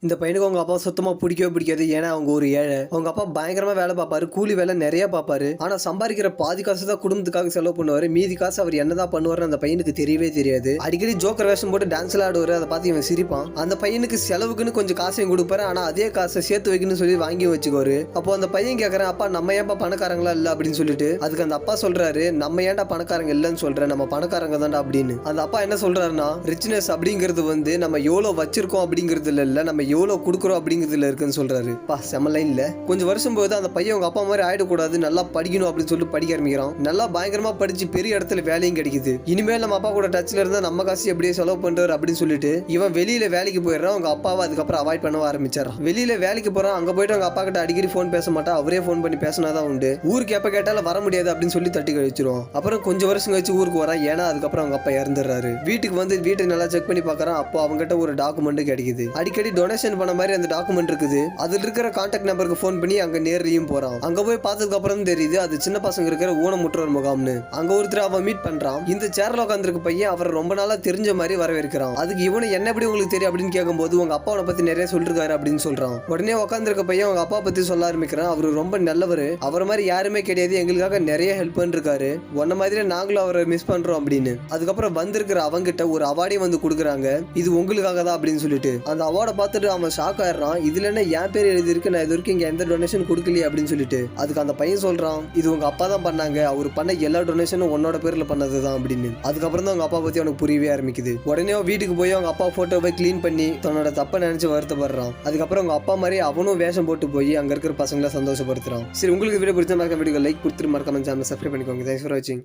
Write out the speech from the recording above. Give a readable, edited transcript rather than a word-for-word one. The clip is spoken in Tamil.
இந்த பையனுக்கு அவங்க அப்பா சுத்தமா பிடிக்கவே பிடிக்காது. ஏன்னா அவங்க ஒரு ஏழை. அவங்க அப்பா பயங்கரமா வேலை பார்ப்பாரு. கூலி வேலை நிறைய பார்ப்பாரு. ஆனா சம்பாதிக்கிற பாதி காசு தான் குடும்பத்துக்காக செலவு பண்ணுவாரு. மீதி காசு அவர் என்னதான் பண்ணுவாருன்னு அந்த பையனுக்கு தெரியவே தெரியாது. அடிக்கடி ஜோக்கர் வேஷம் போட்டு டான்ஸ்ல ஆடுவாரு. அதை பார்த்து இவன் சிரிப்பான். அந்த பையனுக்கு செலவுக்குன்னு கொஞ்சம் காசையும் கொடுப்பாரு. ஆனா அதே காசை சேர்த்து வைக்கணும்னு சொல்லி வாங்கி வச்சுக்கோரு. அப்போ அந்த பையன் கேட்கறேன், அப்பா நம்ம ஏன்பா பணக்காரங்களா இல்ல அப்படின்னு சொல்லிட்டு. அதுக்கு அந்த அப்பா சொல்றாரு, நம்ம ஏன்டா பணக்காரங்க இல்லன்னு சொல்றேன், நம்ம பணக்காரங்க தான்டா அப்படின்னு. அந்த அப்பா என்ன சொல்றாருன்னா, ரிச்னஸ் அப்படிங்கிறது வந்து நம்ம எவ்வளவு வச்சிருக்கோம் அப்படிங்கிறதுல இல்ல, நம்ம எவ்வளவு கொடுக்குறோம் அப்படிங்கிறதுல இருக்குன்னு சொல்றாரு. பா செம லைன்ல. கொஞ்சம் வருஷம் போது அந்த பையன் அவங்க அப்பா மாதிரி ஆயிடக்கூடாது, நல்லா படிக்கணும் அப்படின்னு சொல்லி படிக்க ஆரம்பிக்கிறான். நல்லா பயங்கரமா படிச்சு பெரிய இடத்துல வேலையும் கிடைக்குது. இனிமேல் நம்ம அப்பா கூட டச்ல இருந்தா நம்ம காசு எப்படியே செலவு பண்றாரு அப்படின்னு சொல்லிட்டு இவன் வெளியில வேலைக்கு போயிடுறான். அவங்க அப்பாவை அதுக்கப்புறம் அவாய்ட் பண்ண ஆரம்பிச்சாரான். வெளியில வேலைக்கு போறான். அங்க போயிட்டு அவங்க அப்பா கிட்ட அடிக்கடி போன் பேச மாட்டா, அவரே போன் பண்ணி பேசினாதான் உண்டு. ஊருக்கு எப்ப கேட்டாலும் வர முடியாது அப்படின்னு சொல்லி தட்டி கழிச்சிரும். அப்புறம் கொஞ்சம் வருஷம் கழிச்சு ஊருக்கு வரா. ஏன்னா அதுக்கப்புறம் அவங்க அப்பா இறந்துடுறாரு. வீட்டுக்கு வந்து வீட்டை நல்லா செக் பண்ணி பாக்குறான். அப்போ அவங்க கிட்ட ஒரு டாக்குமெண்ட் கிடைக்குது. அடிக்கடி டொனேஷன் பண்ண மாதிரி அந்த டாக்குமெண்ட் இருக்குது. அதுல இருக்கிற கான்டாக்ட் நம்பருக்கு போன் பண்ணி அங்க நேர்லயும் போறான். அங்க போய் பார்த்ததுக்கு அப்புறம் தெரியுது அது சின்ன பசங்க இருக்கிற ஊனமுற்றோர் முகாம்னு. அங்க ஒருத்தர் அவன் மீட் பண்றான். இந்த சேர்ல உட்காந்துருக்க பையன் அவர் ரொம்ப நாளா தெரிஞ்ச மாதிரி வரவேற்கிறான். அதுக்கு இவனு என்ன எப்படி உங்களுக்கு தெரியும் அப்படின்னு கேட்கும்போது உங்க அப்பாவை பத்தி நிறைய சொல்லிருக்காரு அப்படின்னு சொல்றான். உடனே உட்காந்துருக்க பையன் அவங்க அப்பா பத்தி சொல்ல ஆரம்பிக்கிறான். அவரு ரொம்ப நல்லவர், அவர் மாதிரி யாருமே கிடையாது, எங்களுக்காக நிறைய ஹெல்ப் பண்ணிருக்காரு, உன்ன மாதிரி நாங்களும் அவரை மிஸ் பண்றோம் அப்படின்னு. அதுக்கப்புறம் வந்திருக்கிற அவங்கிட்ட ஒரு அவார்டையும் வந்து கொடுக்குறாங்க. இது உங்களுக்காக தான் அப்படின்னு சொல்லிட்டு. அந்த அவார்டை பார்த்துட்டு அவன் ஷாக் ஆயிடுறான். இதுல என்ன என் பேர் எழுதி இருக்கு, நான் இது வரைக்கும் இங்க எந்த டொனேஷன் கொடுக்கலையே அப்படின்னு சொல்லிட்டு. அதுக்கு அந்த பையன் சொல்றான், இது உங்க அப்பா தான் பண்ணாங்க, அவர் பண்ண எல்லா டொனேஷனும் உன்னோட பேர்ல பண்ணதுதான் அப்படின்னு. அதுக்கப்புறம் தான் அவங்க அப்பா பத்தி அவனுக்கு புரியவே ஆரம்பிக்குது. உடனே வீட்டுக்கு போய் அவங்க அப்பா போட்டோவை கிளீன் பண்ணி தன்னோட தப்ப நினைச்சு வருத்தப்படுறான். அதுக்கப்புறம் அவங்க அப்பா மாதிரி அவனும் வேஷம் போட்டு போய் அங்க இருக்கிற பசங்களை சந்தோஷப்படுத்துறான். சரி, உங்களுக்கு வீடியோ பிடிச்ச மறக்காம வீடியோ லைக் கொடுத்துட்டு மறக்காம சேனலை சப்ஸ்கிரைப் பண்ணிக்கோங்க. தேங்க்ஸ் ஃபார் வாட்சிங்.